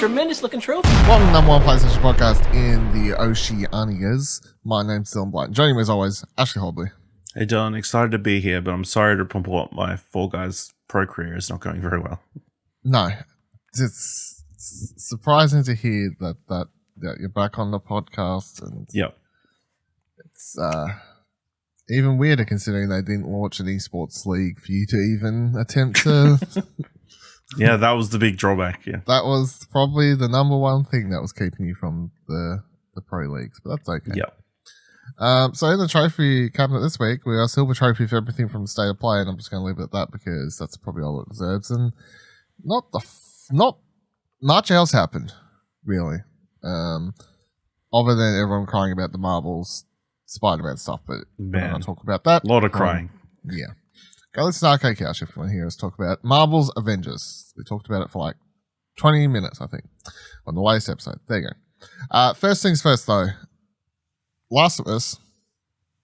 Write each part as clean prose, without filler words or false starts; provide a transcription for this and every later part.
tremendous looking trophy. Welcome to number one PlayStation podcast in the Oceanias. My name's Dylan Blight. Joining me as always, Ashley Hobley. Hey Dylan, excited to be here, but I'm sorry to report my Fall Guys pro career is not going very well. No, it's surprising to hear that you're back on the podcast, and Yep. it's even weirder considering they didn't launch an esports league for you to even attempt to. Yeah, that was the big drawback. Yeah, That was probably the number one thing that was keeping you from the pro leagues, but that's okay. Yep. So in the trophy cabinet this week, we got a silver trophy for everything from the state of play, and I'm just going to leave it at that because that's probably all it deserves. And not much else happened really, other than everyone crying about the Marvel's Spider-Man stuff. But we're not going to talk about that. A lot of crying. Yeah. Go listen to Arcade Couch if you want to hear us talk about Marvel's Avengers. We talked about it for like 20 minutes, I think, on the latest episode. There you go. First things first, though. Last of Us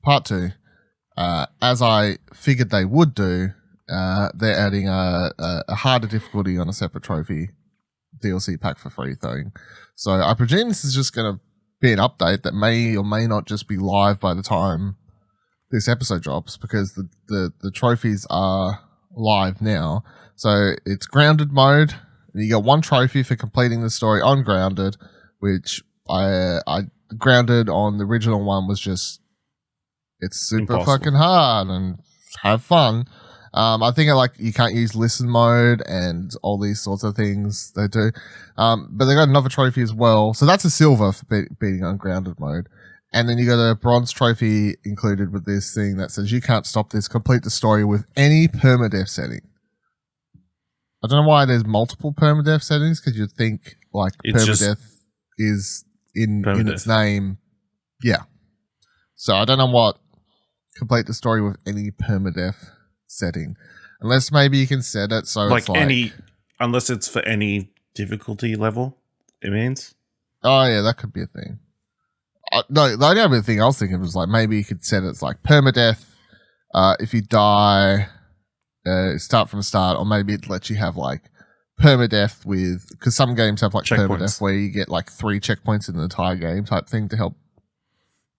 Part 2, as I figured they would do, they're adding a harder difficulty on a separate trophy DLC pack for free thing. So I presume this is just going to be an update that may or may not just be live by the time this episode drops, because the trophies are live now. So it's grounded mode. You get one trophy for completing the story on grounded, which I grounded on the original one was just, it's super Impossible. fucking hard and have fun. I think you can't use listen mode and all these sorts of things they do. But they got another trophy as well. So that's a silver for beating ungrounded mode. And then you got a bronze trophy included with this thing that says you can't stop this, complete the story with any permadeath setting. I don't know why there's multiple permadeath settings, because you'd think like It's permadeath is in permadeath. its name. Yeah. So I don't know what complete the story with any permadeath setting. Unless maybe you can set it so Like it's like any, unless it's for any difficulty level, it means. Oh yeah, that could be a thing. No, the only other thing I was thinking was like maybe you could set it as like permadeath. If you die, start from the start, or maybe it lets you have like permadeath with, because some games have like Checkpoints. permadeath where you get like 3 checkpoints in the entire game type thing to help.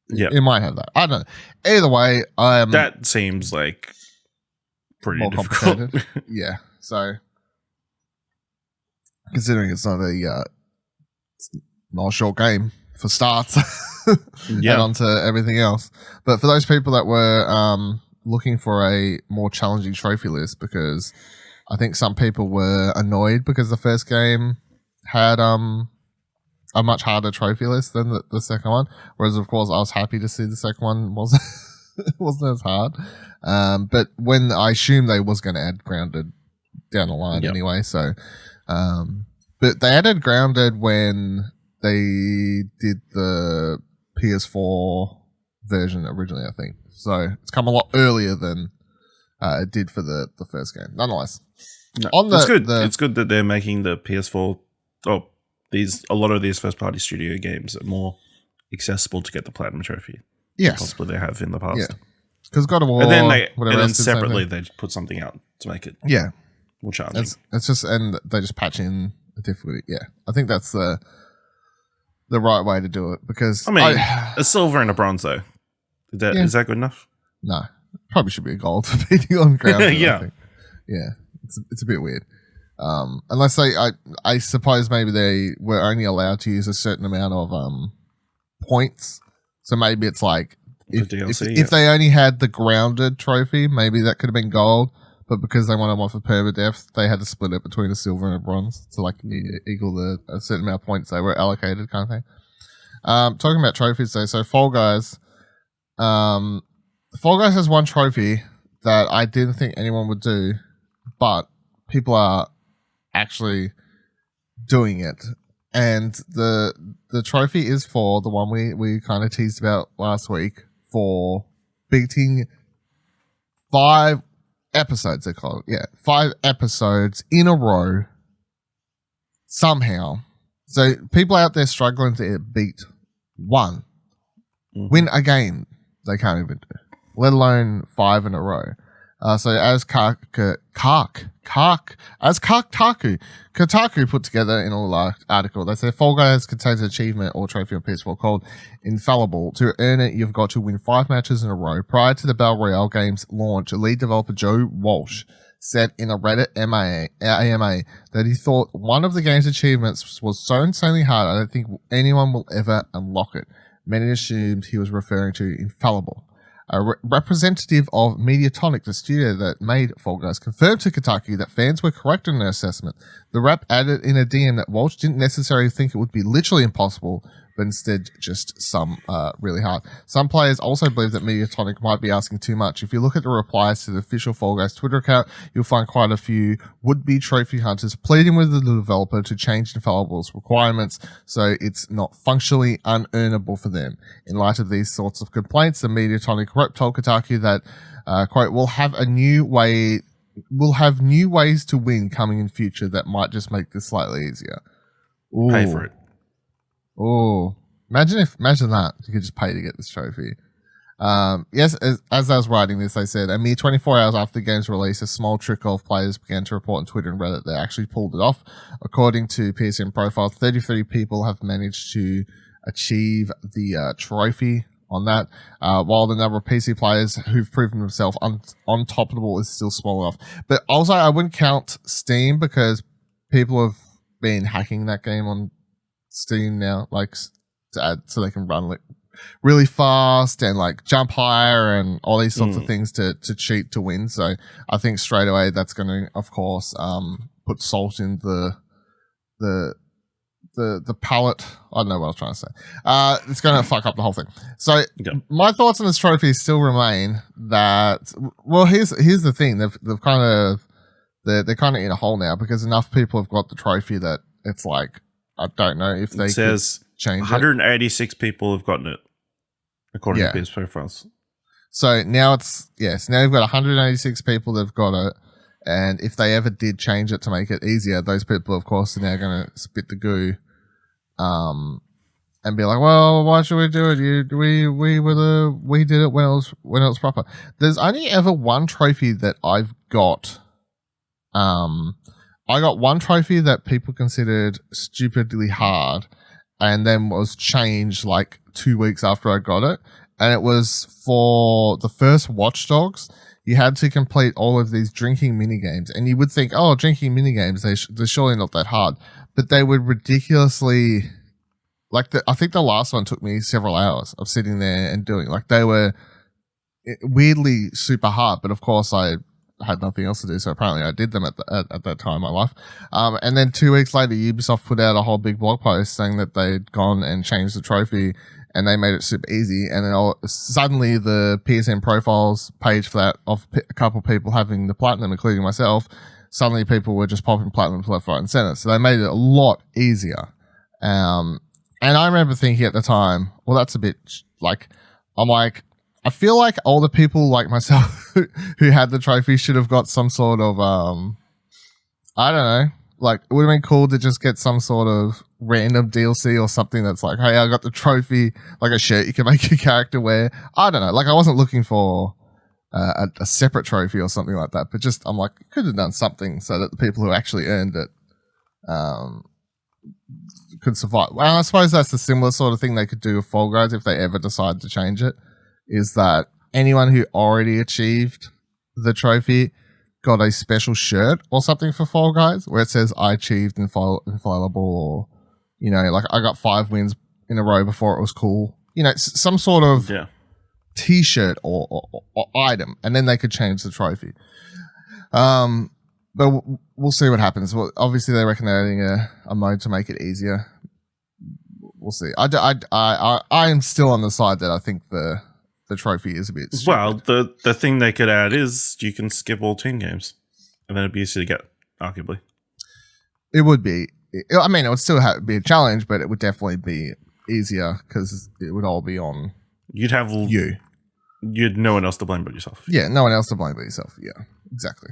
Yeah, It might have that. I don't know. Either way, that seems like pretty more difficult. complicated. Yeah. So considering it's not a short game for starts, Yeah. and onto everything else. But for those people that were looking for a more challenging trophy list, because I think some people were annoyed because the first game had a much harder trophy list than the second one. Whereas, of course, I was happy to see the second one wasn't as hard. But when I assumed they was going to add grounded down the line anyway. So, but they added grounded when they did the PS4 version originally, I think. So it's come a lot earlier than it did for the first game. Nonetheless, No, on it's good. It's good that they're making the PS4. Oh, a lot of these first party studio games are more accessible to get the platinum trophy. yes, Possibly they have in the past. yeah, because God of War, And then whatever else did the same separately thing. they put something out to make it Yeah, more challenging. it's just, and they just patch in the difficulty. Yeah, I think that's the right way to do it, because I mean, a silver and a bronze though. Is that good enough? no, probably should be a gold for beating on ground. Yeah. I think. Yeah, it's a bit weird. Unless I suppose maybe they were only allowed to use a certain amount of points. So maybe it's like if DLC, if they only had the grounded trophy, maybe that could have been gold. But because they wanted one for permadeath, they had to split it between a silver and a bronze to like equal a certain amount of points they were allocated, kind of thing. Talking about trophies though, so Fall Guys has one trophy that I didn't think anyone would do, but people are actually doing it. And the trophy is for the one we kind of teased about last week, for beating 5 episodes, they call it. Yeah, 5 episodes in a row somehow. So people out there struggling to beat one, win a game they can't even do, let alone 5 in a row. So as Kotaku put together in a article, they said Fall Guys contains an achievement or trophy on PS4 called Infallible. To earn it, you've got to win 5 matches in a row. Prior to the Battle Royale game's launch, lead developer Joe Walsh said in a Reddit AMA that he thought one of the game's achievements was so insanely hard, I don't think anyone will ever unlock it. Many assumed he was referring to Infallible. A representative of Mediatonic, the studio that made Fall Guys, confirmed to Kotaku that fans were correct in their assessment. The rep added in a DM that Walsh didn't necessarily think it would be literally impossible, but instead just really hard. Some players also believe that Mediatonic might be asking too much. If you look at the replies to the official Fall Guys Twitter account, you'll find quite a few would-be trophy hunters pleading with the developer to change Infallible's requirements so it's not functionally unearnable for them. In light of these sorts of complaints, the Mediatonic rep told Kotaku that, quote, we'll have new ways to win coming in future that might just make this slightly easier. Ooh. Pay for it. Oh, imagine that you could just pay to get this trophy. Yes, as I was writing this, they said a mere 24 hours after the game's release, a small trickle of players began to report on Twitter and Reddit they actually pulled it off. According to PSN Profile, 33 people have managed to achieve the trophy on that, while the number of PC players who've proven themselves untoppable is still small enough. But also, I wouldn't count Steam because people have been hacking that game on Steam now, like to add so they can run like really fast and like jump higher and all these sorts of things to cheat to win. So I think straight away that's going to, of course, put salt in the palette. I don't know what I was trying to say. It's going to fuck up the whole thing. So my thoughts on this trophy still remain that, well, here's the thing. They've kind of, they're kind of in a hole now because enough people have got the trophy that it's like, I don't know if they says change 186 people have gotten it, according to PS profiles. So now now you've got 186 people that have got it, and if they ever did change it to make it easier, those people, of course, are now going to spit the goo, and be like, "Well, why should we do it? We did it when it was proper." There's only ever one trophy that I've got. I got one trophy that people considered stupidly hard and then was changed like 2 weeks after I got it. And it was for the first Watch Dogs. You had to complete all of these drinking minigames. And you would think, oh, drinking minigames, they're surely not that hard. But they would ridiculously, I think the last one took me several hours of sitting there and doing. Like they were weirdly super hard. But of course I had nothing else to do, so apparently I did them at that time in my life. And then 2 weeks later, Ubisoft put out a whole big blog post saying that they'd gone and changed the trophy and they made it super easy. And then suddenly the PSN profiles page for that of a couple of people having the platinum, including myself, suddenly people were just popping platinum left, right, and center. So they made it a lot easier. And I remember thinking at the time, well, that's a bit like, I'm like, I feel like all the people like myself who had the trophy should have got some sort of, I don't know, like it would have been cool to just get some sort of random DLC or something that's like, hey, I got the trophy, like a shirt you can make your character wear. I don't know, like I wasn't looking for a separate trophy or something like that, but just I'm like, you could have done something so that the people who actually earned it could survive. Well, I suppose that's a similar sort of thing they could do with Fall Guys if they ever decide to change it. Is that anyone who already achieved the trophy got a special shirt or something for Fall Guys where it says I achieved Infallible, or, you know, like I got 5 wins in a row before it was cool. You know, some sort of t-shirt or item, and then they could change the trophy. But we'll see what happens. Well, obviously they reckon they're adding a mode to make it easier. We'll see. I am still on the side that I think the trophy is a bit stupid. Well, the thing they could add is you can skip all team games, and then it'd be easy to get, arguably. It would be. I mean, it would still be a challenge, but it would definitely be easier because it would all be on You'd have you. You'd no one else to blame but yourself. Yeah, no one else to blame but yourself. Yeah, exactly.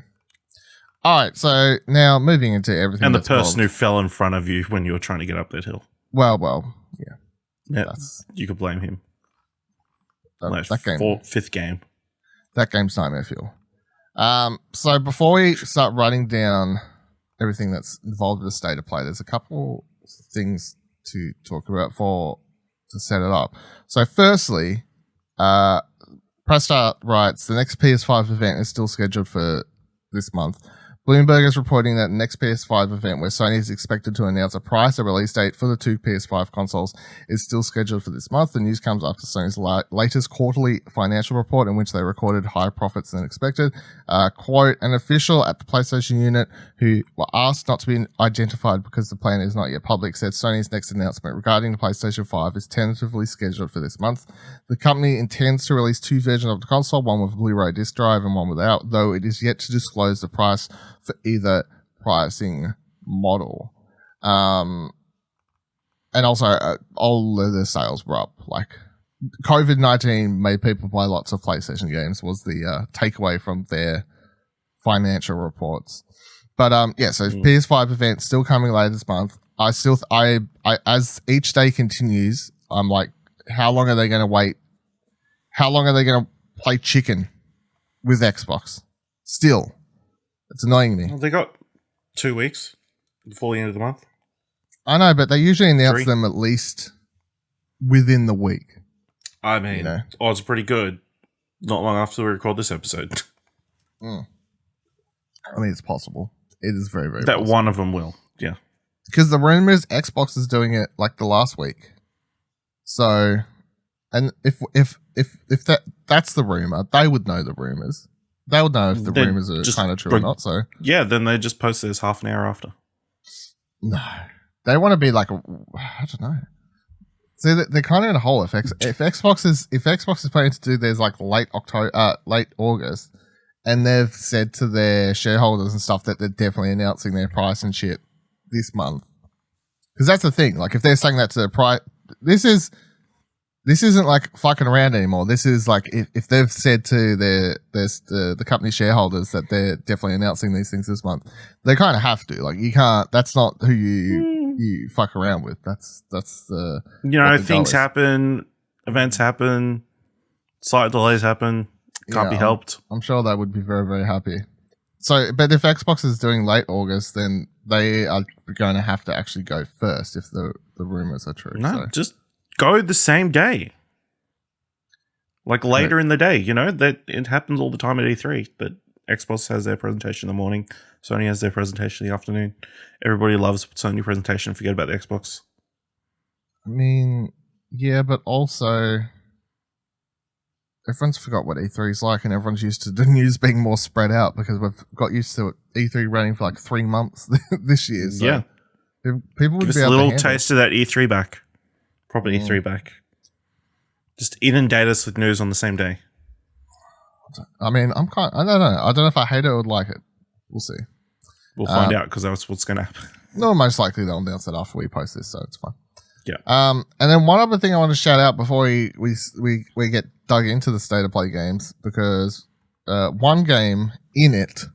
All right, so now moving into everything. And the person who fell in front of you when you were trying to get up that hill. Well, yeah. Yeah, you could blame him. That game, fifth game. That game's nightmare fuel. So before we start writing down everything that's involved with the state of play, there's a couple things to talk about to set it up. So firstly, Press Start writes, the next PS5 event is still scheduled for this month. Bloomberg is reporting that the next PS5 event, where Sony is expected to announce a price and release date for the two PS5 consoles, is still scheduled for this month. The news comes after Sony's latest quarterly financial report, in which they recorded higher profits than expected. Quote, an official at the PlayStation unit who were asked not to be identified because the plan is not yet public, said Sony's next announcement regarding the PlayStation 5 is tentatively scheduled for this month. The company intends to release two versions of the console, one with a Blu-ray disc drive and one without, though it is yet to disclose the price for either pricing model. And also, all of the sales were up. Like, COVID-19 made people buy lots of PlayStation games, was the takeaway from their financial reports. But so PS5 event still coming later this month. I as each day continues, I'm like, how long are they going to wait? How long are they going to play chicken with Xbox? Still. It's annoying me. Well, they got 2 weeks before the end of the month. I know, but they usually announce them at least within the week. I mean, odds are pretty good. Not long after we record this episode. I mean, it's possible. It is very, very that possible. one of them will, yeah. Because the rumor is Xbox is doing it like the last week. So, and if that's the rumor, they would know the rumors. They would know if the rumors are kind of true or not. So yeah, then they just post this half an hour after. No, they want to be like, I don't know. See, they're kind of in a hole. If Xbox is planning to do theirs like late August, and they've said to their shareholders and stuff that they're definitely announcing their price and shit this month, because that's the thing. Like, if they're saying that to the price, This isn't like fucking around anymore. This is like, if they've said to the company shareholders that they're definitely announcing these things this month, they kind of have to. Like, you can't. That's not who you fuck around with. That's the things happen, events happen, slight delays happen. Can't be helped. I'm sure they would be very, very happy. So, but if Xbox is doing late August, then they are going to have to actually go first if the rumors are true. No, just go the same day, like later in the day. That it happens all the time at E3. But Xbox has their presentation in the morning, Sony has their presentation in the afternoon. Everybody loves Sony presentation. Forget about the Xbox. I mean, yeah, but also everyone's forgot what E3 is like, and everyone's used to the news being more spread out because we've got used to E3 running for like 3 months this year. So yeah, people would give be us a able little to taste of that E3 back. Proper E3 back. Just inundate us with news on the same day. I mean, I don't know. I don't know if I hate it or would like it. We'll see. We'll find out, because that's what's going to happen. No, most likely they'll announce it after we post this, so it's fine. Yeah. And then one other thing I want to shout out before we get dug into the state of play games, because one game in it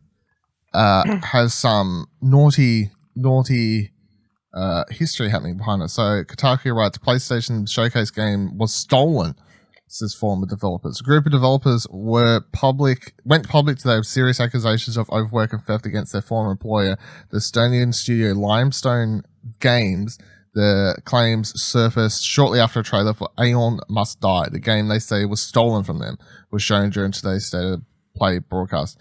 has some naughty history happening behind it. So Kotaku writes, PlayStation showcase game was stolen, says former developers. A group of developers went public today with serious accusations of overwork and theft against their former employer, the Estonian studio Limestone Games. The claims surfaced shortly after a trailer for Aeon Must Die. The game they say was stolen from them was shown during today's State of Play broadcast.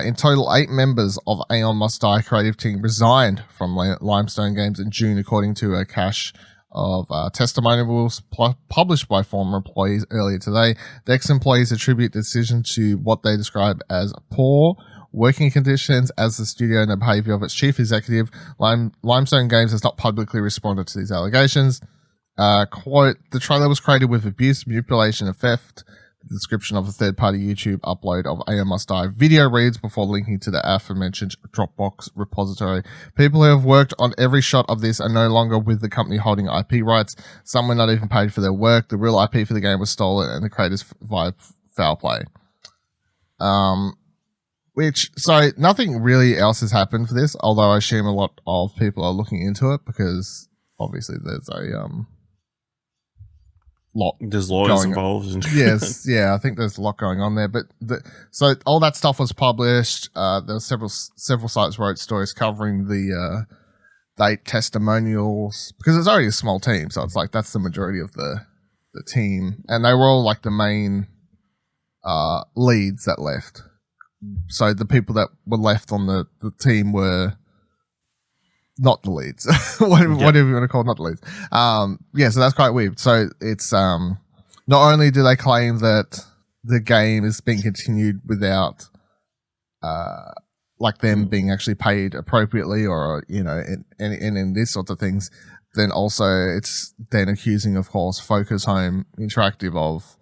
In total, 8 members of Aeon Must Die creative team resigned from Limestone Games in June, according to a cache of testimonials published by former employees earlier today. The ex-employees attribute the decision to what they describe as poor working conditions as the studio and the behavior of its chief executive. Limestone Games has not publicly responded to these allegations. Quote, the trailer was created with abuse, manipulation, and theft. The description of a third-party YouTube upload of Aeon Must Die video reads before linking to the aforementioned Dropbox repository. People who have worked on every shot of this are no longer with the company holding IP rights. Some were not even paid for their work. The real IP for the game was stolen, and the creators via foul play. So nothing really else has happened for this, although I assume a lot of people are looking into it because obviously there's lot. There's lawyers involved. And Yes, yeah, I think there's a lot going on there. But so all that stuff was published. There were several sites wrote stories covering the date testimonials because it's already a small team, so it's like that's the majority of the team, and they were all like the main leads that left. So the people that were left on the team were not the leads, whatever you want to call it, not the leads. So that's quite weird. So it's not only do they claim that the game is being continued without like them being actually paid appropriately, or in these sorts of things, then also it's then accusing, of course, Focus Home Interactive of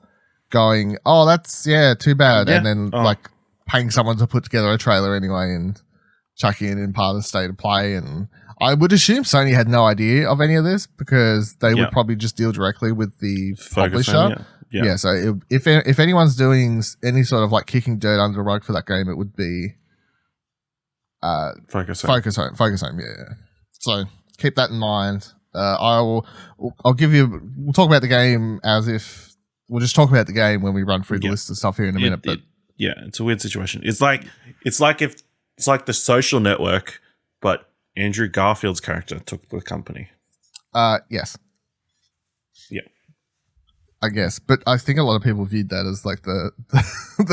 going, oh, that's too bad, and then like paying someone to put together a trailer anyway and chucking it in part of the state of play. And I would assume Sony had no idea of any of this because they would probably just deal directly with the publisher. So if anyone's doing any sort of like kicking dirt under the rug for that game, it would be Focus Home. Yeah. So keep that in mind. We'll talk about the game as if we'll just talk about the game when we run through the list of stuff here in a minute. But it's a weird situation. It's like the Social Network, but Andrew Garfield's character took the company. Yes. Yeah. I guess, but I think a lot of people viewed that as like the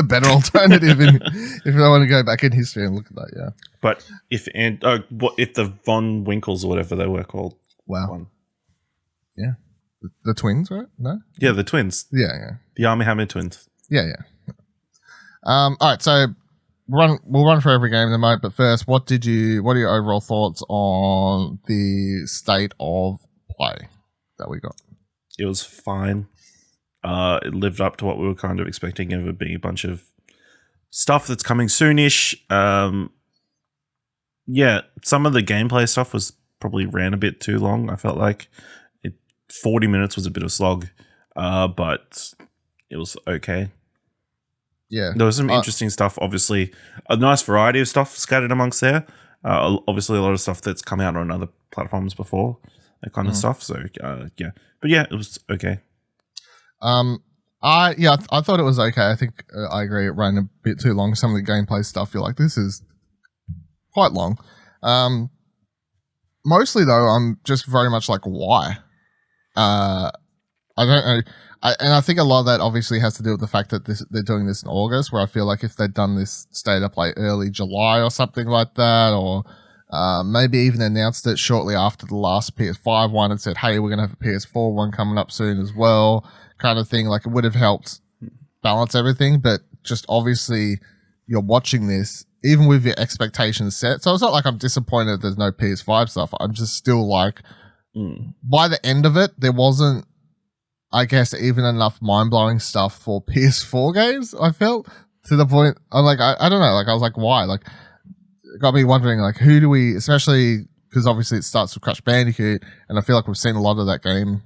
better alternative if they want to go back in history and look at that. Yeah. But if the Von Winkles or whatever they were called? Wow. Won. Yeah. The twins, right? No. Yeah, the twins. Yeah. The Armie Hammer twins. Yeah. All right, so we'll run through every game in a moment, but first, what are your overall thoughts on the state of play that we got? It was fine. It lived up to what we were kind of expecting of it being a bunch of stuff that's coming soonish. Some of the gameplay stuff was probably ran a bit too long. I felt like 40 minutes was a bit of a slog, but it was okay. Yeah. There was some interesting stuff, obviously. A nice variety of stuff scattered amongst there. Obviously, a lot of stuff that's come out on other platforms before, that kind of stuff. So, But yeah, it was okay. I thought it was okay. I think I agree it ran a bit too long. Some of the gameplay stuff, you're like, this is quite long. Mostly, though, I'm just very much like, why? I don't know. I think a lot of that obviously has to do with the fact that they're doing this in August, where I feel like if they'd done this state of play early July or something like that, or maybe even announced it shortly after the last PS5 one and said, hey, we're going to have a PS4 one coming up soon as well, kind of thing, like it would have helped balance everything. But just obviously you're watching this, even with your expectations set. So it's not like I'm disappointed there's no PS5 stuff. I'm just still like, by the end of it, there wasn't, I guess, even enough mind-blowing stuff for PS4 games, I felt, to the point, I'm like, I don't know, like, I was like, why? Like, it got me wondering, like, who do we, especially, because obviously it starts with Crash Bandicoot, and I feel like we've seen a lot of that game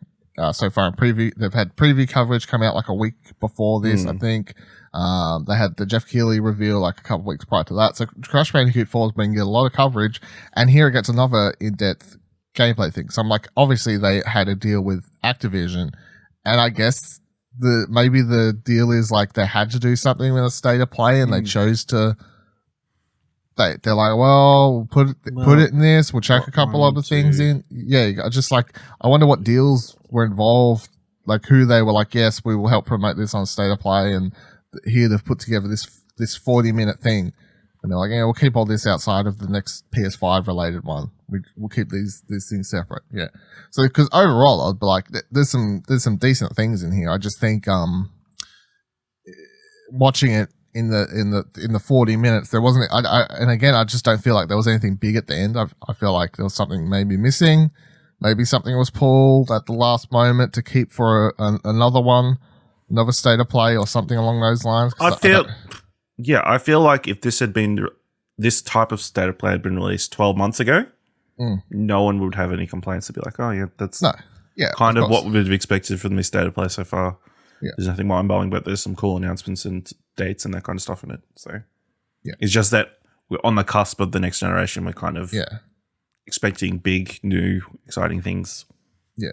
so far in preview. They've had preview coverage come out like a week before this, I think. They had the Jeff Keighley reveal like a couple weeks prior to that. So Crash Bandicoot 4 has been getting a lot of coverage, and here it gets another in-depth gameplay thing. So I'm like, obviously they had a deal with Activision, and I guess maybe the deal is like they had to do something with a state of play, and they chose to. They're like, well, put it in this. We'll check a couple other things in. Yeah, I just like, I wonder what deals were involved, like who they were like, yes, we will help promote this on state of play, and here they've put together this 40-minute thing, and they're like, yeah, we'll keep all this outside of the next PS5 related one. We'll keep these things separate. Yeah. So because overall, I'd be like, there's some decent things in here. I just think watching it in the 40 minutes, there wasn't. And again, I just don't feel like there was anything big at the end. I feel like there was something maybe missing. Maybe something was pulled at the last moment to keep for another one. Another state of play or something along those lines. I feel like if this type of state of play had been released 12 months ago, no one would have any complaints. They'd be like, oh yeah, that's kind of what we would have expected from this state of play so far. Yeah. There's nothing mind-blowing, but there's some cool announcements and dates and that kind of stuff in it. So it's just that we're on the cusp of the next generation. We're kind of expecting big, new, exciting things. Yeah.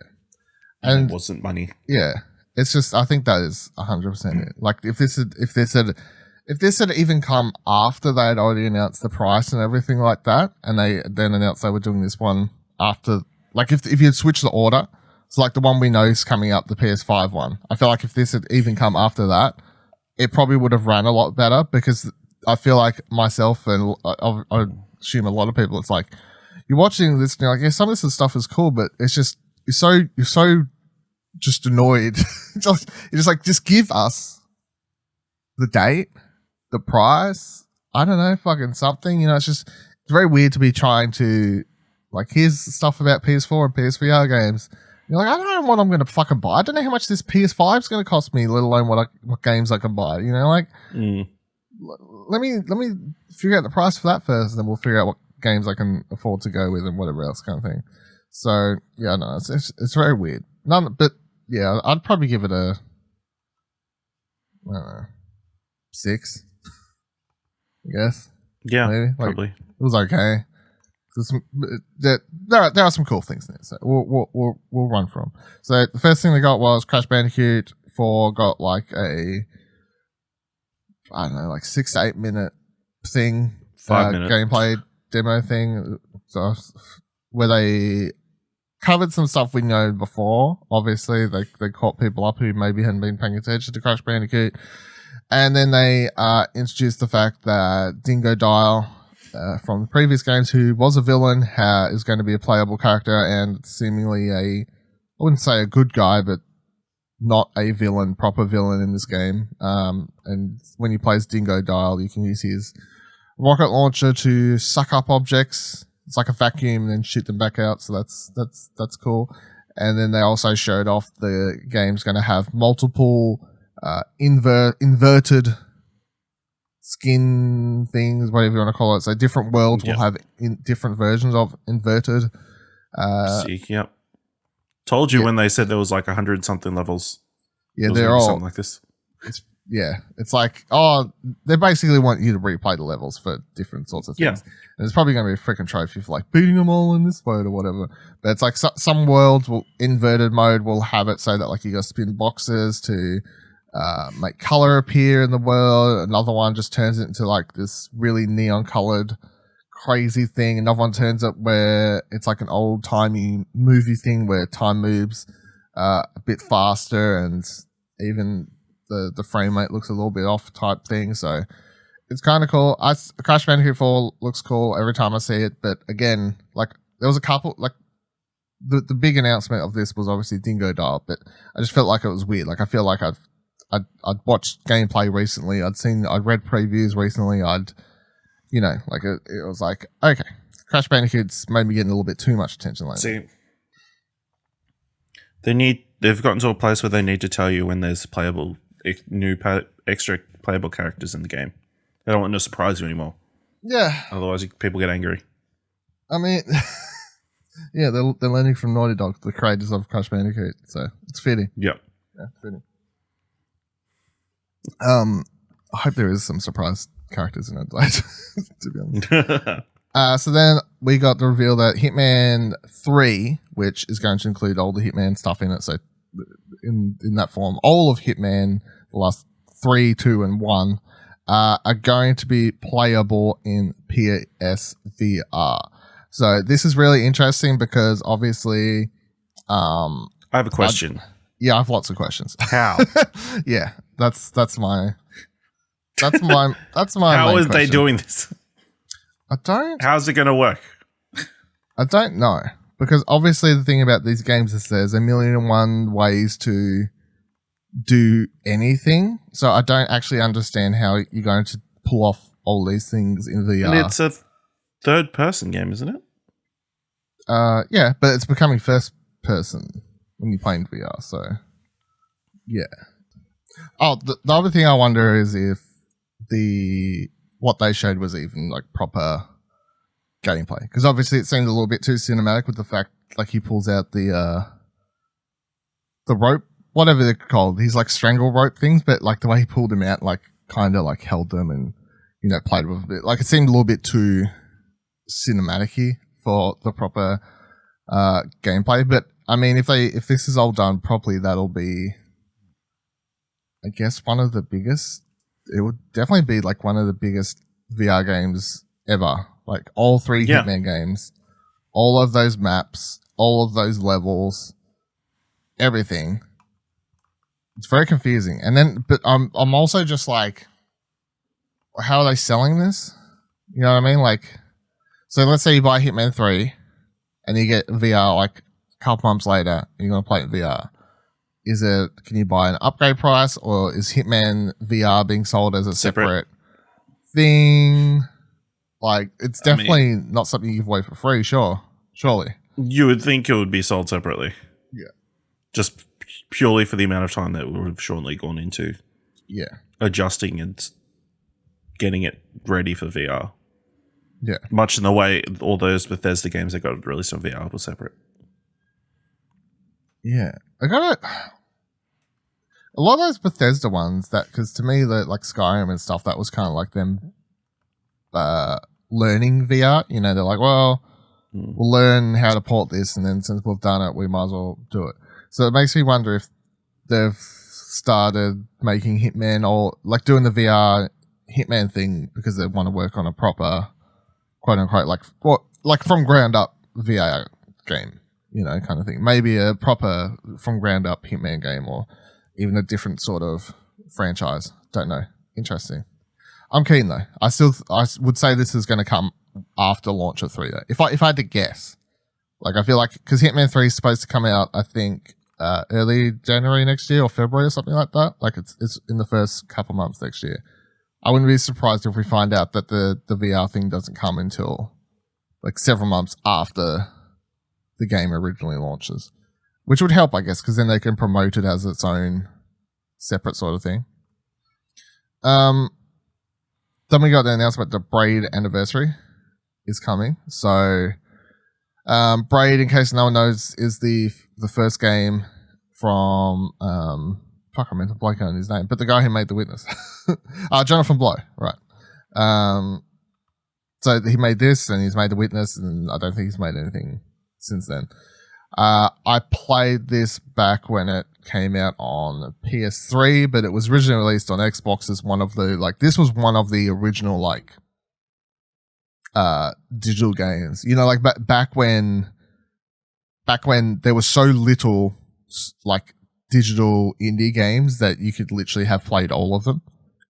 And it wasn't money. Yeah. It's just, I think that is 100% it. Like, if this had even come after they had already announced the price and everything like that, and they then announced they were doing this one after, like, if you had switched the order, so like the one we know is coming up, the PS5 one, I feel like if this had even come after that, it probably would have ran a lot better, because I feel like myself and I assume a lot of people, it's like, you're watching this and you're like, yeah, some of this stuff is cool, but it's just, you're so just annoyed. You're just like, just give us the date, the price, I don't know, fucking something, you know. It's very weird to be trying to, like, here's stuff about PS4 and PSVR games. You're like, I don't know what I'm going to fucking buy. I don't know how much this PS5 is going to cost me, let alone what games I can buy, you know, like, let me figure out the price for that first, and then we'll figure out what games I can afford to go with and whatever else kind of thing. So, yeah, no, it's very weird. But yeah, I'd probably give it a, I don't know, 6, I guess. Yeah, maybe. Like, probably. it was okay. There are some cool things in it, so we'll run from. So the first thing they got was Crash Bandicoot 4 got like a, I don't know, like 6 to 8 minute thing, 5 minute gameplay demo thing, so where they covered some stuff we know before. Obviously, they caught people up who maybe hadn't been paying attention to Crash Bandicoot, and then they introduced the fact that Dingo Dial, from the previous games, who was a villain, is going to be a playable character, and seemingly I wouldn't say a good guy, but not a villain, proper villain in this game. And when you play as Dingo Dial, you can use his rocket launcher to suck up objects. It's like a vacuum and then shoot them back out. So that's cool. And then they also showed off the game's going to have multiple inverted skin things, whatever you want to call it. So different worlds will have different versions of inverted. Yep. Told you when they said there was like 100 something levels. Yeah, they're all something like this. It's like, they basically want you to replay the levels for different sorts of things. Yeah. And it's probably going to be a freaking trophy for like beating them all in this mode or whatever. But it's like some worlds inverted mode will have it so that like you got spin boxes to make color appear in the world. Another one just turns it into like this really neon colored crazy thing. Another one turns it where it's like an old timey movie thing where time moves a bit faster, and even the frame rate looks a little bit off type thing. So it's kind of cool. Crash Bandicoot 4 looks cool every time I see it, but again, like there was a couple, like the big announcement of this was obviously Dingo Dial, but I just felt like it was weird. Like I feel like I'd watched gameplay recently. I'd read previews recently. You know, like it was like, okay, Crash Bandicoot's maybe getting a little bit too much attention lately. See, they've gotten to a place where they need to tell you when there's extra playable characters in the game. They don't want to surprise you anymore. Yeah. Otherwise, people get angry. I mean, yeah, they're learning from Naughty Dog, the creators of Crash Bandicoot, so it's fitting. Yep. Yeah, fitting. I hope there is some surprise characters in it later, to be honest. So then we got the reveal that Hitman 3, which is going to include all the Hitman stuff in it, so in that form, all of Hitman, the last 3, 2, and 1, are going to be playable in PSVR. So this is really interesting because obviously, I have a question. I have lots of questions. How? Yeah, that's my How is they doing this? How's it going to work? I don't know, because obviously the thing about these games is there's a million and one ways to do anything. So I don't actually understand how you're going to pull off all these things in VR. And it's a third-person game, isn't it? Yeah, but it's becoming first person when you play in VR. So yeah. Oh, the other thing I wonder is if what they showed was even like proper gameplay, because obviously it seemed a little bit too cinematic with the fact like he pulls out the rope, whatever they're called, he's like strangle rope things, but like the way he pulled them out, like kind of like held them and, you know, played with a bit, like it seemed a little bit too cinematic-y for the proper gameplay. But I mean, if this is all done properly, that'll be I guess one of the biggest. It would definitely be like one of the biggest VR games ever. Like all 3 Hitman games, all of those maps, all of those levels, everything. It's very confusing. And then, but I'm also just like, how are they selling this? You know what I mean? Like, so let's say you buy Hitman 3 and you get VR like a couple months later and you're going to play it in VR. Can you buy an upgrade price, or is Hitman VR being sold as a separate thing? Like, it's definitely not something you give away for free, surely. You would think it would be sold separately. Yeah. Just purely for the amount of time that would have surely gone into adjusting and getting it ready for VR. Yeah. Much in the way all those Bethesda games that got released on VR were separate. Yeah. A lot of those Bethesda ones, because to me, like Skyrim and stuff, that was kind of like them learning VR. You know, they're like, well, we'll learn how to port this, and then since we've done it, we might as well do it. So it makes me wonder if they've started making Hitman, or like doing the VR Hitman thing because they want to work on a proper, quote unquote, like from ground up VR game, you know, kind of thing. Maybe a proper from ground up Hitman game, or even a different sort of franchise. Don't know. Interesting. I'm keen though. I would say this is going to come after launch of 3 though. If I had to guess, like I feel like because Hitman 3 is supposed to come out, I think early January next year or February or something like that. Like it's in the first couple months next year. I wouldn't be surprised if we find out that the VR thing doesn't come until like several months after the game originally launches. Which would help, I guess, because then they can promote it as its own separate sort of thing. Then we got the announcement that Braid Anniversary is coming. So, Braid, in case no one knows, is the first game from I meant to blank on his name, but the guy who made The Witness, Jonathan Blow, right? So he made this, and he's made The Witness, and I don't think he's made anything since then. I played this back when it came out on PS3, but it was originally released on Xbox as one of the, this was one of the original, digital games. You know, like back when there was so little, digital indie games that you could literally have played all of them,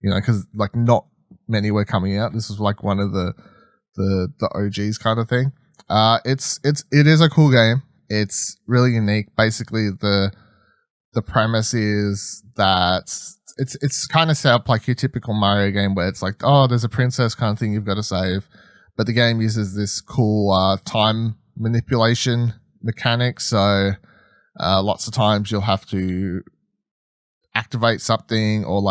you know, because, not many were coming out. This was, one of the OGs kind of thing. It is a cool game. It's really unique. Basically, the premise is that it's kind of set up like your typical Mario game where it's like, oh, there's a princess kind of thing you've got to save, but the game uses this cool time manipulation mechanic. So lots of times you'll have to activate something or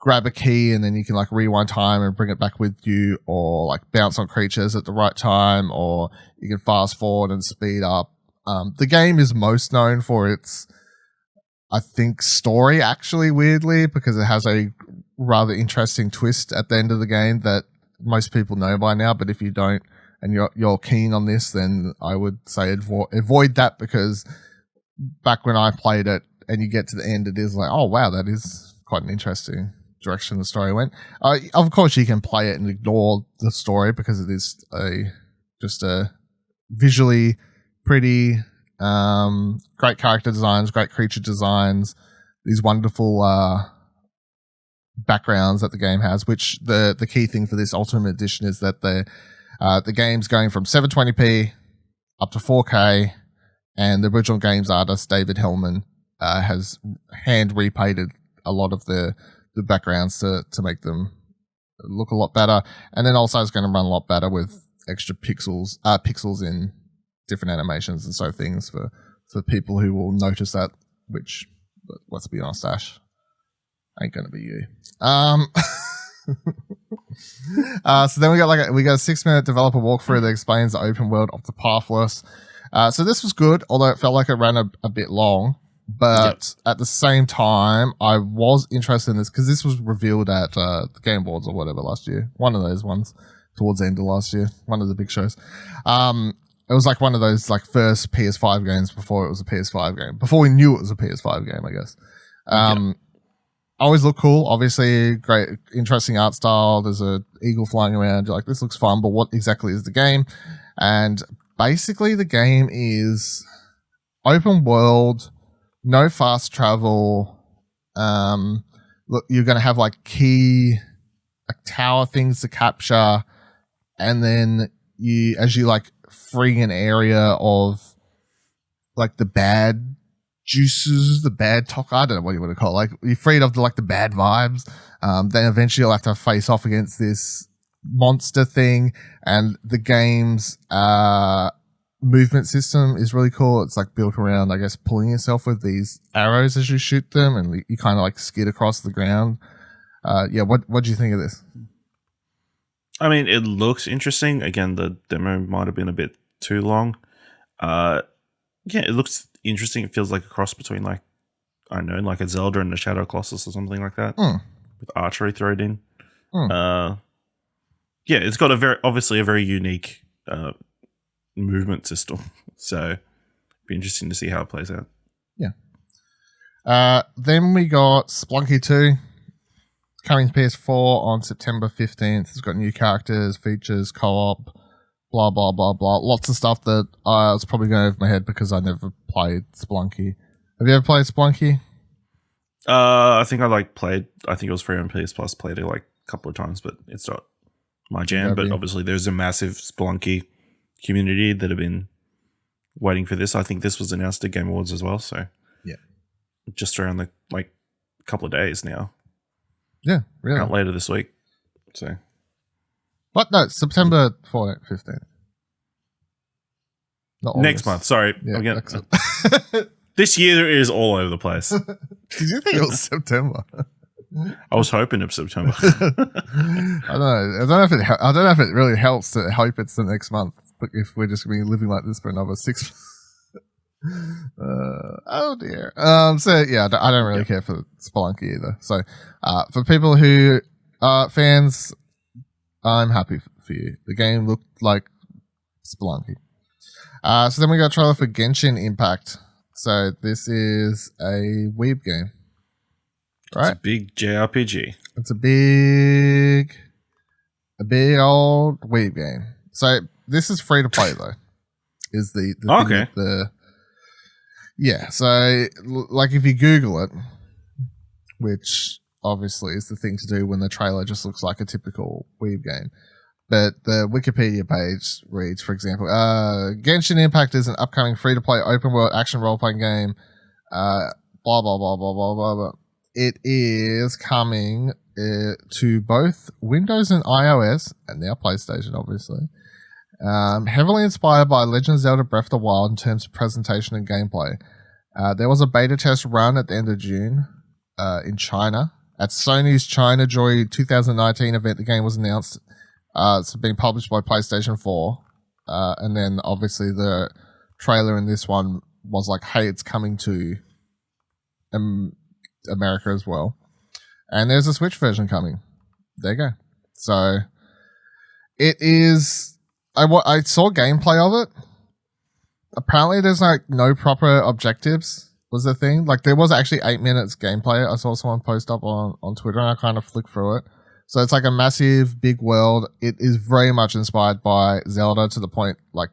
grab a key and then you can rewind time and bring it back with you, or bounce on creatures at the right time, or you can fast forward and speed up. The game is most known for its, I think, story, actually, weirdly, because it has a rather interesting twist at the end of the game that most people know by now. But if you don't and you're keen on this, then I would say avoid that, because back when I played it and you get to the end, it is oh wow, that is quite an interesting direction the story went. Of course, you can play it and ignore the story because it is just a visually pretty, great character designs, great creature designs, these wonderful backgrounds that the game has. Which the key thing for this Ultimate Edition is that the game's going from 720p up to 4K, and the original game's artist David Hellman has hand repainted a lot of the backgrounds to make them look a lot better, and then also it's going to run a lot better with extra pixels in different animations and so things for people who will notice that, which, let's be honest, Ash, ain't gonna be you. So then we got a 6-minute developer walkthrough that explains the open world of the Pathless. So this was good, although it felt like it ran a bit long. But at the same time, I was interested in this because this was revealed at the Game Awards or whatever last year. One of those ones towards the end of last year. One of the big shows. It was one of those first PS5 games before it was a PS5 game. Before we knew it was a PS5 game, I guess. always look cool. Obviously, great, interesting art style. There's a eagle flying around. You're like, this looks fun, but what exactly is the game? And basically, the game is open world, no fast travel. Look, you're going to have like key tower things to capture, and then as you like free an area of like the bad juices, the bad talk. I don't know what you want to call it. Like you're freed of the bad vibes. Then eventually you'll have to face off against this monster thing, and the game's movement system is really cool. It's like built around, I guess, pulling yourself with these arrows as you shoot them, and you kind of like skid across the ground. What do you think of this? I mean, it looks interesting. Again, the demo might have been a bit too long. It looks interesting. It feels like a cross between like, I don't know, like a Zelda and a Shadow Colossus or something like that, with archery thrown in. It's got obviously a very unique movement system. So it'd be interesting to see how it plays out. Yeah. Then we got Splunky 2 coming to PS4 on September 15th. It's got new characters, features, co-op, blah, blah, blah, blah. Lots of stuff that I was probably going over my head because I never played Splunky. Have you ever played Splunky? I think I think it was free on PS Plus, played it like a couple of times, but it's not my jam. But obviously there's a massive Splunky community that have been waiting for this. I think this was announced at Game Awards as well, so yeah, just around the couple of days now. Yeah, really. Out later this week. So what? No, September 14th, 15th. Next month. Sorry. Yeah, this year is all over the place. Did you think it was September? I was hoping it's September. I don't know if it really helps to hope it's the next month. But if we're just going to be living like this for another 6 months. Oh dear. So yeah, I don't really care for Spelunky either. So for people who are fans, I'm happy for you. The game looked like Spelunky. So then we got a trailer for Genshin Impact. So this is a weeb game, right? It's a big JRPG. It's a big old weeb game. So this is free to play though. Is the thing okay. Yeah, so like if you Google it, which obviously is the thing to do when the trailer just looks like a typical weeb game, but the Wikipedia page reads, for example, Genshin Impact is an upcoming free-to-play open-world action role-playing game, blah, blah, blah, blah, blah, blah, blah. It is coming to both Windows and iOS, and now PlayStation, obviously. Heavily inspired by Legend of Zelda Breath of the Wild in terms of presentation and gameplay. There was a beta test run at the end of June in China. At Sony's China Joy 2019 event, the game was announced. It's been published by PlayStation 4. And then obviously the trailer in this one was like, hey, it's coming to America as well. And there's a Switch version coming. There you go. So it is... I saw gameplay of it. Apparently there's like no proper objectives was the thing. Like there was actually 8 minutes gameplay. I saw someone post up on Twitter and I kind of flicked through it. So it's like a massive big world. It is very much inspired by Zelda to the point like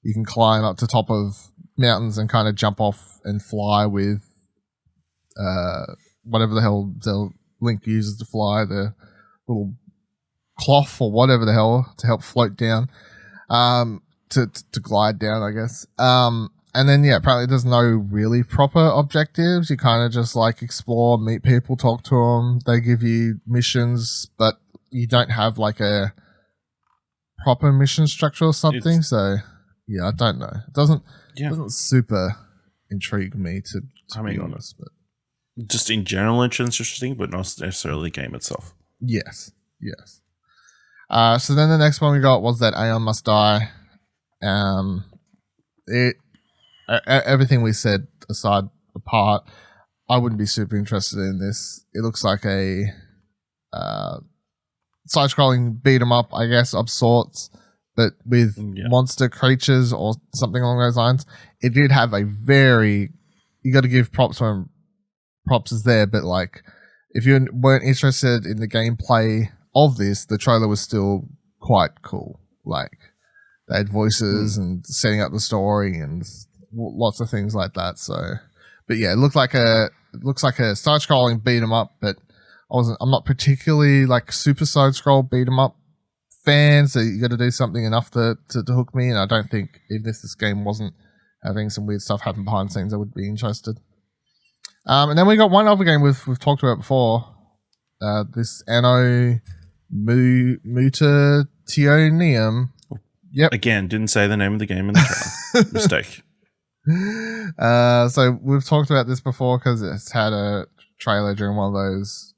you can climb up to top of mountains and kind of jump off and fly with whatever the hell Link uses to fly, the little cloth or whatever the hell to help float down, to glide down, I guess. And then, yeah, apparently there's no really proper objectives. You kind of just like explore, meet people, talk to them. They give you missions, but you don't have like a proper mission structure or something. So, yeah, I don't know. It doesn't super intrigue me to be honest. But just in general, it's interesting, but not necessarily the game itself. Yes. So then the next one we got was that Aeon Must Die. Everything we said apart, I wouldn't be super interested in this. It looks like a side-scrolling beat 'em up, I guess, of sorts, but with monster creatures or something along those lines. It did have a very... You got to give props when props is there, but like if you weren't interested in the gameplay of this, the trailer was still quite cool. Like, they had voices and setting up the story and lots of things like that. So, but yeah, it looks like a side-scrolling beat 'em up, but I'm not particularly like super side-scroll beat 'em up fan, so you got to do something enough to hook me. And I don't think even if this game wasn't having some weird stuff happen behind the scenes, I would be interested. And then we got one other game we've talked about before. This Anno Mutationum. Yep. Again, didn't say the name of the game in the trailer. Mistake. So we've talked about this before because it's had a trailer during one of those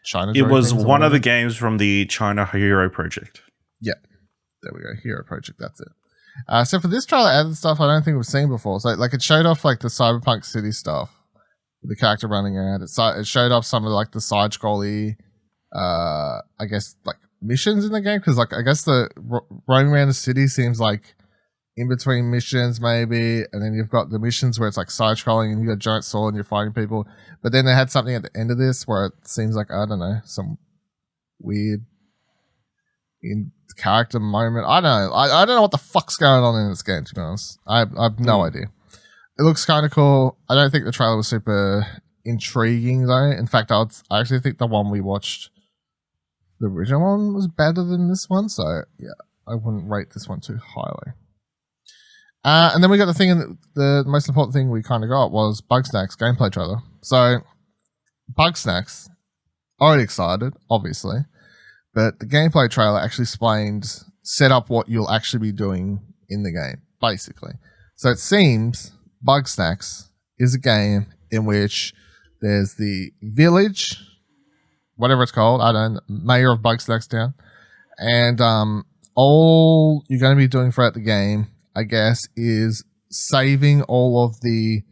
China. It was one of the games from the China Hero Project. Yeah, there we go. Hero Project. That's it. So for this trailer, added stuff I don't think we've seen before. So like it showed off like the Cyberpunk City stuff, the character running around. It showed off some of like the side scrolly, I guess like missions in the game, because like I guess the roaming around the city seems like in between missions maybe, and then you've got the missions where it's like side scrolling and you got a giant sword and you're fighting people. But then they had something at the end of this where it seems like, I don't know, some weird in character moment. I don't know. I don't know what the fuck's going on in this game, to be honest. I have no idea. It looks kind of cool. I don't think the trailer was super intriguing though. In fact, I actually think the one we watched, the original one, was better than this one. So yeah, I wouldn't rate this one too highly. And then we got the most important thing we kind of got was Bugsnax gameplay trailer. So Bugsnax, already excited, obviously, but the gameplay trailer actually set up what you'll actually be doing in the game, basically. So it seems Bugsnax is a game in which there's the village, whatever it's called, I don't know, mayor of Bugsnax Town, and all you're going to be doing throughout the game, I guess, is saving all of the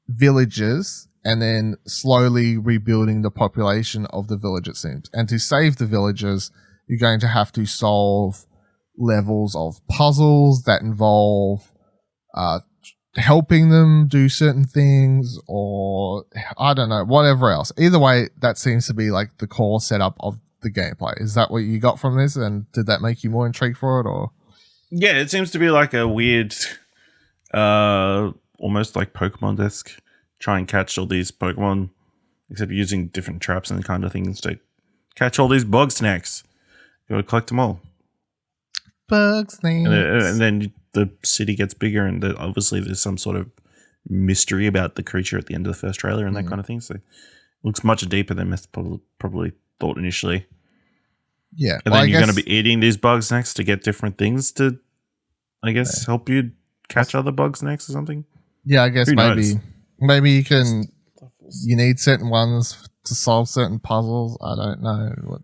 villages and then slowly rebuilding the population of the village, it seems. And to save the villages, you're going to have to solve levels of puzzles that involve helping them do certain things, or I don't know, whatever else. Either way, that seems to be like the core setup of the gameplay. Is that what you got from this? And did that make you more intrigued for it, or? Yeah, it seems to be like a weird, almost like Pokemon-esque, try and catch all these Pokemon, except using different traps and kind of things to catch all these Bugsnax. You gotta collect them all. Bugsnax. And then the city gets bigger, and obviously there's some sort of mystery about the creature at the end of the first trailer and that kind of thing. So it looks much deeper than probably thought initially. Yeah. And then you're going to be eating these Bugsnax to get different things to, I guess, help you catch other Bugsnax or something. Yeah, I guess maybe you need certain ones to solve certain puzzles. I don't know.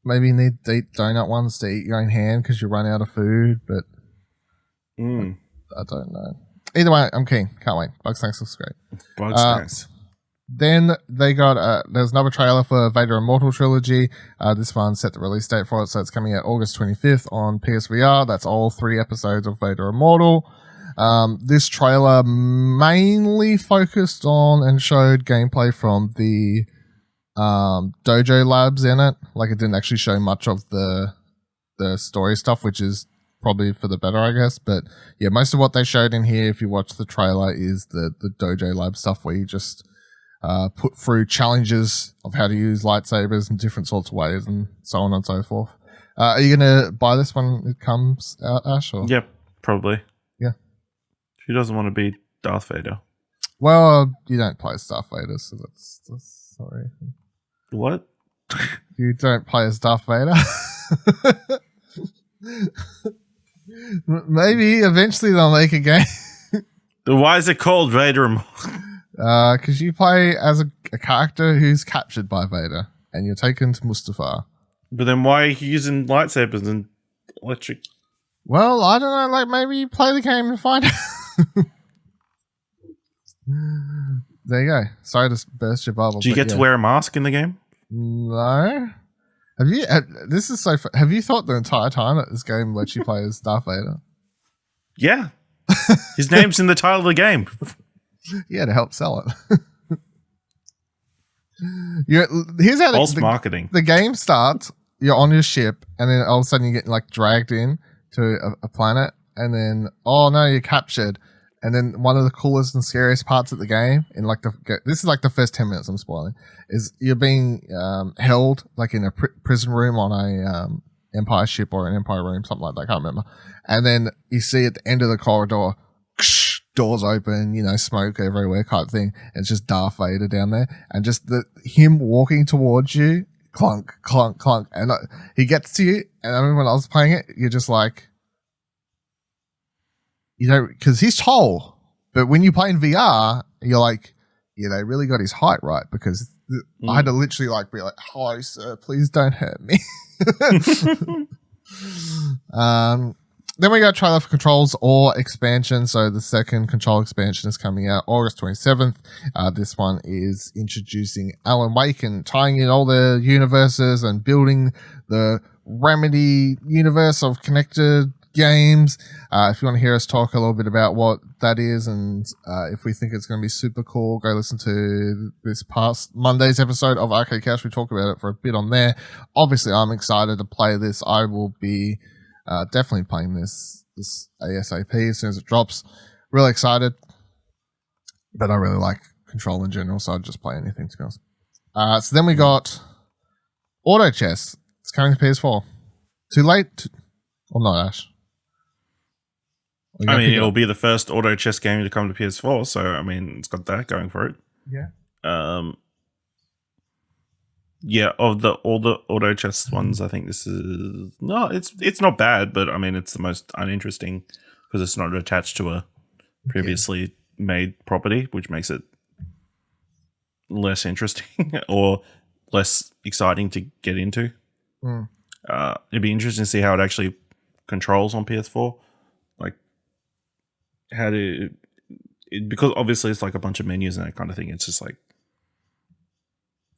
Maybe you need to eat donut ones to eat your own hand because you run out of food, but I don't know. Either way, I'm keen. Can't wait. Bugsnax looks great. Bugsnax. Then they got there's another trailer for Vader Immortal Trilogy. This one set the release date for it, so it's coming out August 25th on PSVR. That's all 3 episodes of Vader Immortal. This trailer mainly focused on and showed gameplay from the Dojo Labs in it. Like, it didn't actually show much of the story stuff, which is probably for the better, I guess. But yeah, most of what they showed in here, if you watch the trailer, is the Dojo Lab stuff where you just put through challenges of how to use lightsabers in different sorts of ways and so on and so forth. Are you going to buy this when it comes out, Ash? Or? Yep, probably. Yeah. Who doesn't want to be Darth Vader? Well, you don't play as Darth Vader, so that's sorry. What? You don't play as Darth Vader? Maybe eventually they'll make a game. Why is it called Vader? Because you play as a character who's captured by Vader, and you're taken to Mustafar. But then why are you using lightsabers and electric? Well, I don't know. Like, maybe you play the game and find out. There you go. Sorry to burst your bubble. Do you get to wear a mask in the game? No. Have you? This is so. Have you thought the entire time that this game lets you play as Darth Vader? Yeah. His name's in the title of the game. Yeah, to help sell it. Here's how False marketing. The game starts. You're on your ship, and then all of a sudden you get like dragged in to a planet, and then oh no, you're captured. And then one of the coolest and scariest parts of the game, in like this is like the first 10 minutes I'm spoiling, is you're being held like in a prison room on a Empire ship or an Empire room, something like that. I can't remember. And then you see at the end of the corridor, doors open, smoke everywhere type thing. And it's just Darth Vader down there, and just him walking towards you, clunk, clunk, clunk, and he gets to you. And I remember when I was playing it, you're just like. Because he's tall, but when you play in VR, you're like, yeah, they really got his height right, because I had to literally like be like, "Hello, sir, please don't hurt me." Then we got trailer for Controls or expansion. So the second Control expansion is coming out August 27th. This one is introducing Alan Wake and tying in all the universes and building the Remedy universe of connected games. If you want to hear us talk a little bit about what that is, and if we think it's going to be super cool, go listen to this past Monday's episode of Arcade Couch. We talk about it for a bit on there. Obviously, I'm excited to play this. I will be definitely playing this ASAP as soon as it drops. Really excited, but I really like Control in general, so I'd just play anything, to be honest. So then we got Auto Chess. It's coming to PS4. Too late? Or not, Ash? I mean, it'll be the first auto chess game to come to PS4, so I mean, it's got that going for it. Yeah. Yeah, of all the auto chess ones, I think this is it's not bad, but I mean, it's the most uninteresting because it's not attached to a previously made property, which makes it less interesting or less exciting to get into. It'd be interesting to see how it actually controls on PS4. Because obviously it's like a bunch of menus and that kind of thing. It's just like,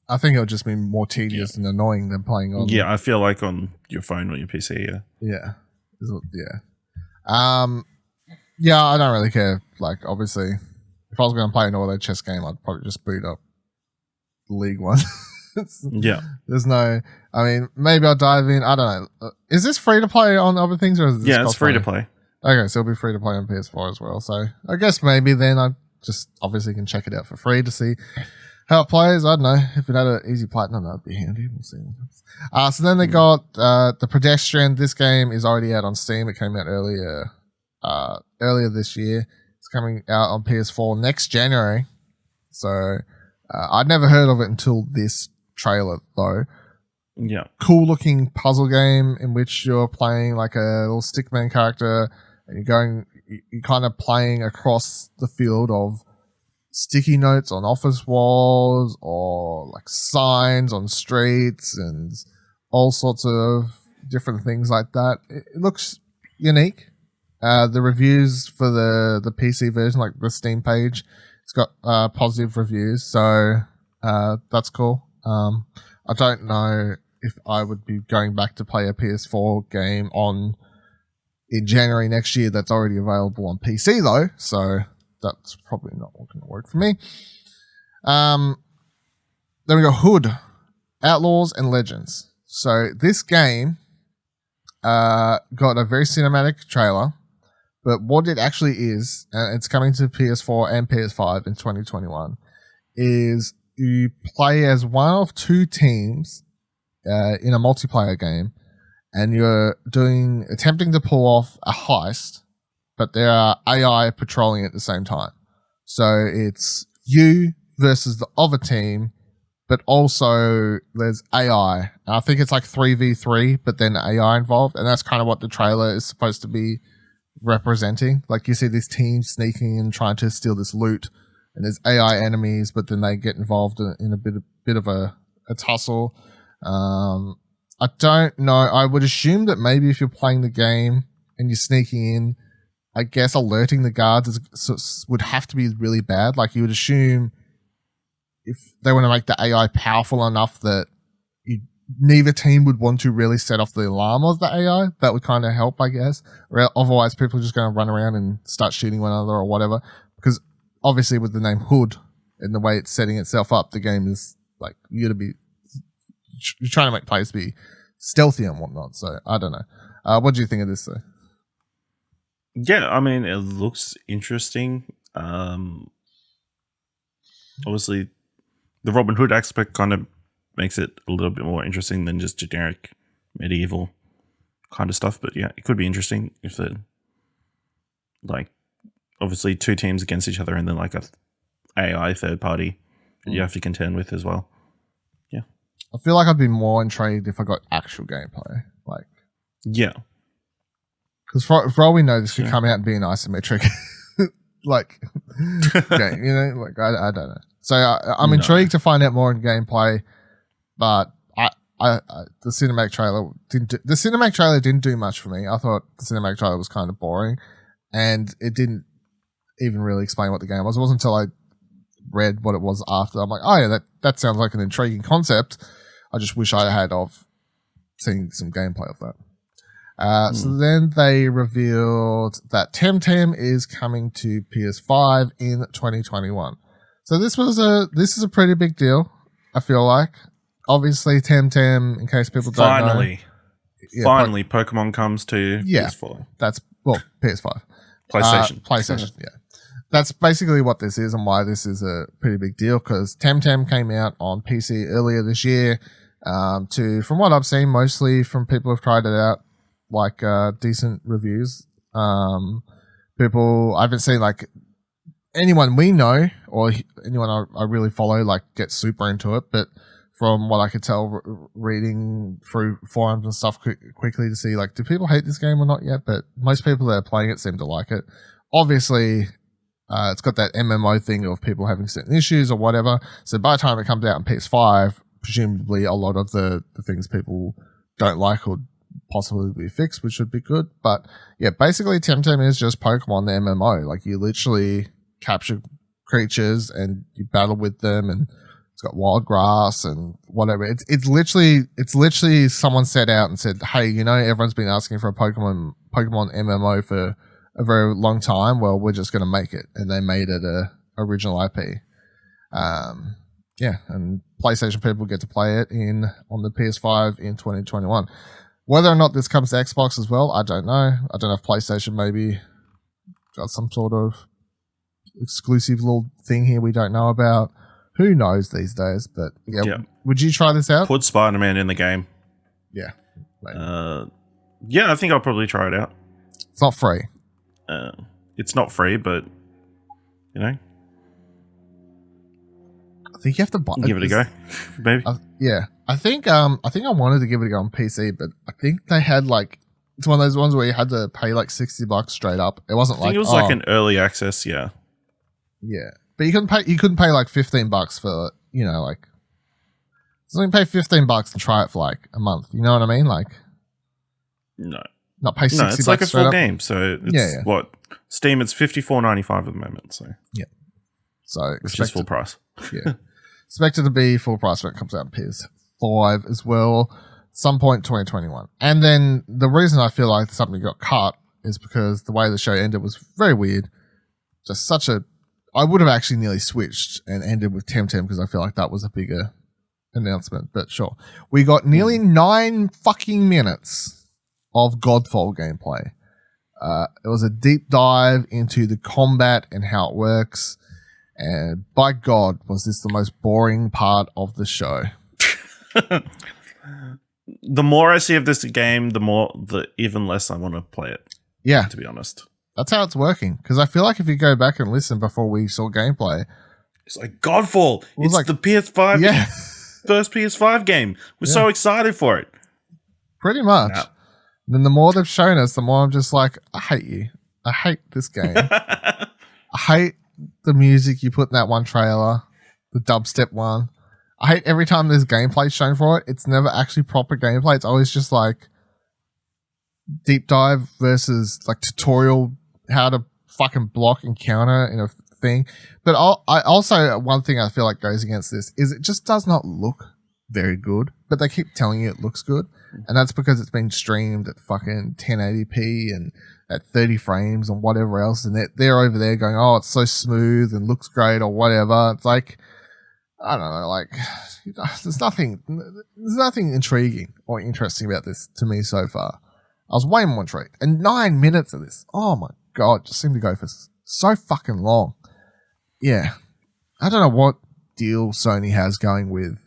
I think it'll just be more tedious and annoying than playing on. Yeah, I feel like on your phone or your PC. Yeah. Yeah, I don't really care. Like, obviously, if I was going to play an auto chess game, I'd probably just boot up League One. Yeah. There's no. I mean, maybe I'll dive in. I don't know. Is this free to play on other things, or is this it's free to play? Okay, so it'll be free to play on PS4 as well. So I guess maybe then I just obviously can check it out for free to see how it plays. I don't know. If it had an easy platinum, that'd be handy. We'll see. So then they got the Pedestrian. This game is already out on Steam. It came out earlier this year. It's coming out on PS4 next January. So I'd never heard of it until this trailer, though. Yeah. Cool looking puzzle game in which you're playing like a little stickman character, and you're kind of playing across the field of sticky notes on office walls or like signs on streets and all sorts of different things like that. It looks unique. The reviews for the PC version, like the Steam page, it's got positive reviews, so that's cool. I don't know if I would be going back to play a PS4 game in January next year that's already available on PC though, so that's probably not going to work for me. Then we got Hood, Outlaws and Legends. So this game got a very cinematic trailer, but what it actually is, and it's coming to PS4 and PS5 in 2021, is you play as one of two teams in a multiplayer game, and you're attempting to pull off a heist, but there are AI patrolling at the same time. So it's you versus the other team, but also there's AI. And I think it's like 3v3, but then AI involved, and that's kind of what the trailer is supposed to be representing. Like you see this team sneaking and trying to steal this loot, and there's AI enemies, but then they get involved in a bit of a tussle. I don't know. I would assume that maybe if you're playing the game and you're sneaking in, I guess alerting the guards would have to be really bad. Like you would assume if they want to make the AI powerful enough that neither team would want to really set off the alarm of the AI, that would kind of help, I guess. Otherwise, people are just going to run around and start shooting one another or whatever. Because obviously with the name Hood and the way it's setting itself up, the game is like you're trying to make players be stealthy and whatnot. So I don't know. What do you think of this though? Yeah, I mean, it looks interesting. Obviously, the Robin Hood aspect kind of makes it a little bit more interesting than just generic medieval kind of stuff. But yeah, it could be interesting if it, like, obviously 2 teams against each other and then like a AI third party that you have to contend with as well. Yeah, I feel like I'd be more intrigued if I got actual gameplay. Like, yeah, because for all we know, this could come out and be an isometric like game. You know, like I don't know. So I'm intrigued to find out more in gameplay, but the cinematic trailer didn't do much for me. I thought the cinematic trailer was kind of boring, and it didn't even really explain what the game was. It wasn't until I read what it was after. I'm like, oh yeah, that sounds like an intriguing concept. I just wish I had seen some gameplay of that. So then they revealed that Temtem is coming to PS5 in 2021. So this is a pretty big deal, I feel like. Obviously, Temtem, in case people don't know. Finally, Pokemon comes to PS4. That's, PS5. PlayStation. Yeah. That's basically what this is and why this is a pretty big deal, because Temtem came out on PC earlier this year. From what I've seen, mostly from people who've tried it out, like decent reviews. People, I haven't seen like anyone we know or anyone I really follow like get super into it, but from what I could tell reading through forums and stuff quickly to see like, do people hate this game or not yet? But most people that are playing it seem to like it. Obviously, it's got that MMO thing of people having certain issues or whatever. So by the time it comes out on PS5, presumably a lot of the things people don't like will possibly be fixed, which would be good. But yeah, basically Temtem is just Pokemon the MMO. Like you literally capture creatures and you battle with them, and it's got wild grass and whatever. It's literally someone set out and said, hey, you know, everyone's been asking for a Pokemon MMO for a very long time. Well, we're just going to make it. And they made it a original IP. And PlayStation people get to play it on the PS5 in 2021. Whether or not this comes to Xbox as well, I don't know. I don't know if PlayStation maybe got some sort of exclusive little thing here we don't know about. Who knows these days? But yeah. Would you try this out? Put Spider-Man in the game. Yeah. Yeah, I think I'll probably try it out. It's not free. It's not free, but you know, I think you have to buy. Give it a go, maybe. I think I wanted to give it a go on PC, but I think they had like, it's one of those ones where you had to pay like $60 straight up. It wasn't like, it was like an early access. Yeah. But you couldn't pay like $15 for, you know, like, so you pay $15 and try it for like a month. You know what I mean? Like, no, not pay $60. No, it's like a full game. So it's what Steam. It's $54.95 at the moment. So which is full price. Expected to be full price when it comes out on PS5 as well, some point in 2021. And then the reason I feel like something got cut is because the way the show ended was very weird. Just I would have actually nearly switched and ended with Temtem because I feel like that was a bigger announcement, but sure. We got nearly 9 fucking minutes of Godfall gameplay. It was a deep dive into the combat and how it works. And by God, was this the most boring part of the show. The more I see of this game, the even less I want to play it. Yeah. To be honest. That's how it's working. Because I feel like if you go back and listen before we saw gameplay, it's like Godfall. It's like the PS5. Yeah. First PS5 game. We're so excited for it. Pretty much. No. Then the more they've shown us, the more I'm just like, I hate you. I hate this game. I hate the music you put in that one trailer, the dubstep one. I hate every time there's gameplay shown for it. It's never actually proper gameplay. It's always just like deep dive versus like tutorial how to fucking block and counter in a thing. But I also, one thing I feel like goes against this is it just does not look very good, but they keep telling you it looks good. And that's because it's been streamed at fucking 1080p and at 30 frames and whatever else. And they're over there going, oh, it's so smooth and looks great or whatever. It's like, I don't know, like, there's nothing intriguing or interesting about this to me so far. I was way more intrigued. And 9 minutes of this, oh my God, just seemed to go for so fucking long. Yeah. I don't know what deal Sony has going with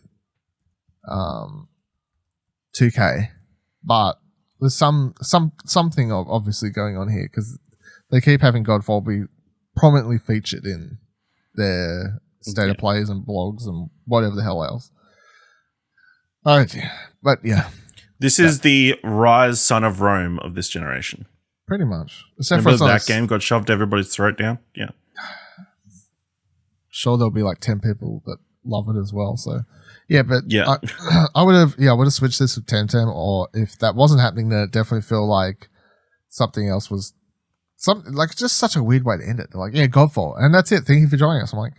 2K, but there's something obviously going on here because they keep having Godfall be prominently featured in their state of plays and blogs and whatever the hell else. Oh dear. But yeah. This is the Rise Son of Rome of this generation. Pretty much. Except Remember for that game got shoved everybody's throat down? Yeah. Sure there'll be like 10 people that love it as well. So yeah, but yeah. I would have switched this with Temtem, or if that wasn't happening, then it definitely feel like something else was like just such a weird way to end it. They're like, yeah, Godfall. And that's it. Thank you for joining us. I'm like,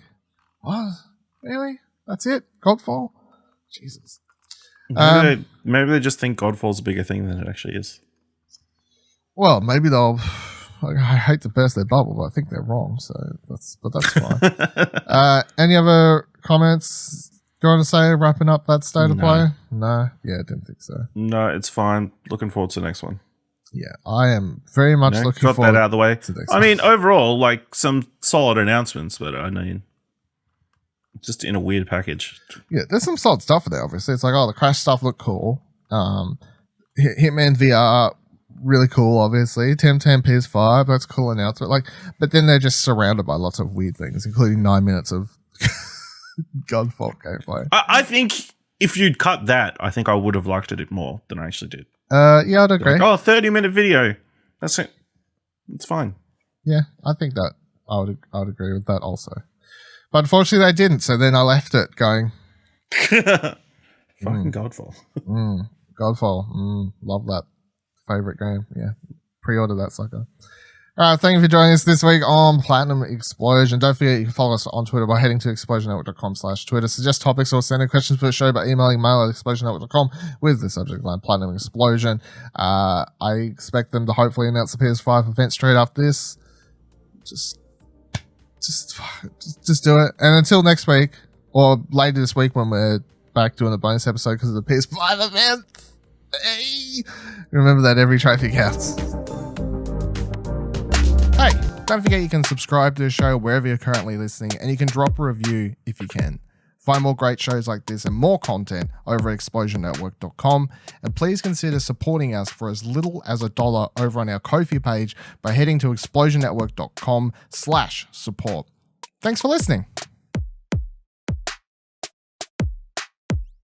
what? Really? That's it? Godfall? Jesus. Maybe they just think Godfall's a bigger thing than it actually is. Well, maybe they'll. I hate to burst their bubble, but I think they're wrong. So that's fine. Any other comments you want to say wrapping up that state of play? No. Yeah, I didn't think so. No, it's fine. Looking forward to the next one. Yeah, I am very much looking forward. Got that out of the way. To the next one. I mean, overall, like some solid announcements, but I mean, just in a weird package. Yeah, there's some solid stuff in there, obviously. It's like, oh, the Crash stuff looked cool. Hitman VR, really cool, obviously. Temtem PS5, that's a cool announcement. Like, but then they're just surrounded by lots of weird things, including 9 minutes of Godfall gameplay. I think if you'd cut that, I think I would have liked it more than I actually did. Yeah, I'd agree. Like, 30-minute video. That's it. It's fine. Yeah, I think that I would agree with that also. But unfortunately they didn't, so then I left it going. Fucking Godfall. Godfall. Love that. Favorite game. Yeah. Pre-order that sucker. Alright, thank you for joining us this week on Platinum Explosion. Don't forget you can follow us on Twitter by heading to explosionnetwork.com/Twitter. Suggest topics or send in questions for the show by emailing mail@explosionnetwork.com with the subject line Platinum Explosion. I expect them to hopefully announce the PS5 event straight after this. Just do it. And until next week, or later this week when we're back doing a bonus episode because of the PS5 event. Hey! Remember that every trophy counts. Hey, don't forget you can subscribe to the show wherever you're currently listening, and you can drop a review if you can. Find more great shows like this and more content over at explosionnetwork.com, and please consider supporting us for as little as $1 over on our Ko-fi page by heading to explosionnetwork.com/support. Thanks for listening.